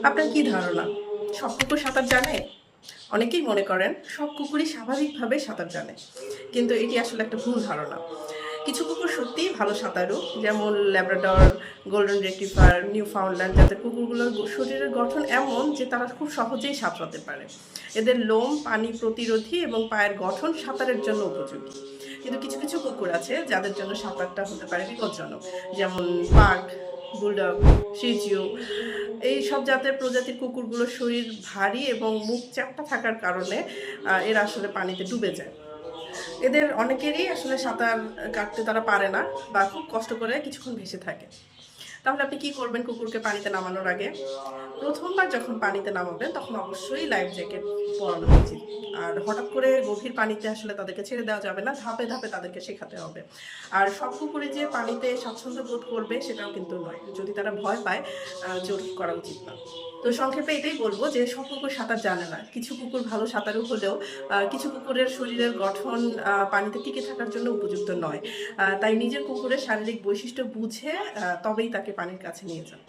আপনার কি ধারণা সব কুকুর সাঁতার জানে? অনেকেই মনে করেন সব কুকুরই স্বাভাবিকভাবে সাঁতার জানে, কিন্তু এটি আসলে একটা ভুল ধারণা। কিছু কুকুর সত্যিই ভালো সাঁতারু, যেমন ল্যাব্রাডর, গোল্ডেন রেট্রিভার, নিউ ফাউন্ডল্যান্ড, যাদের কুকুরগুলোর শরীরের গঠন এমন যে তারা খুব সহজেই সাঁতরাতে পারে। এদের লোম পানি প্রতিরোধী এবং পায়ের গঠন সাঁতারের জন্য উপযোগী। কিন্তু কিছু কিছু কুকুর আছে যাদের জন্য সাঁতারটা হতে পারে বিপজ্জনক, যেমন পাগ, বুলডগ, শিজু। এই সব জাতের প্রজাতির কুকুরগুলোর শরীর ভারী এবং মুখ চ্যাপ্টা থাকার কারণে এরা আসলে পানিতে ডুবে যায়। এদের অনেকেরই আসলে সাঁতার কাটতে তারা পারে না বা খুব কষ্ট করে কিছুক্ষণ ভেসে থাকে। তাহলে আপনি কি করবেন কুকুরকে পানিতে নামানোর আগে? প্রথমবার যখন পানিতে নামাবেন তখন অবশ্যই লাইফ জ্যাকেট পরানো উচিত। আর হঠাৎ করে গভীর পানিতে আসলে তাদেরকে ছেড়ে দেওয়া যাবে না, ধাপে ধাপে তাদেরকে শেখাতে হবে। আর সব কুকুরই যে পানিতে স্বাচ্ছন্দ্য বোধ করবে সেটাও কিন্তু নয়, যদি তারা ভয় পায় জোর করা উচিত না। তো সংক্ষেপে এটাই বলবো যে সব কুকুর সাঁতার জানে না, কিছু কুকুর ভালো সাঁতারু হলেও কিছু কুকুরের শরীরের গঠন পানিতে টিকে থাকার জন্য উপযুক্ত নয়। তাই নিজের কুকুরের শারীরিক বৈশিষ্ট্য বুঝে তবেই তাকে পানির কাছে নিয়ে যান।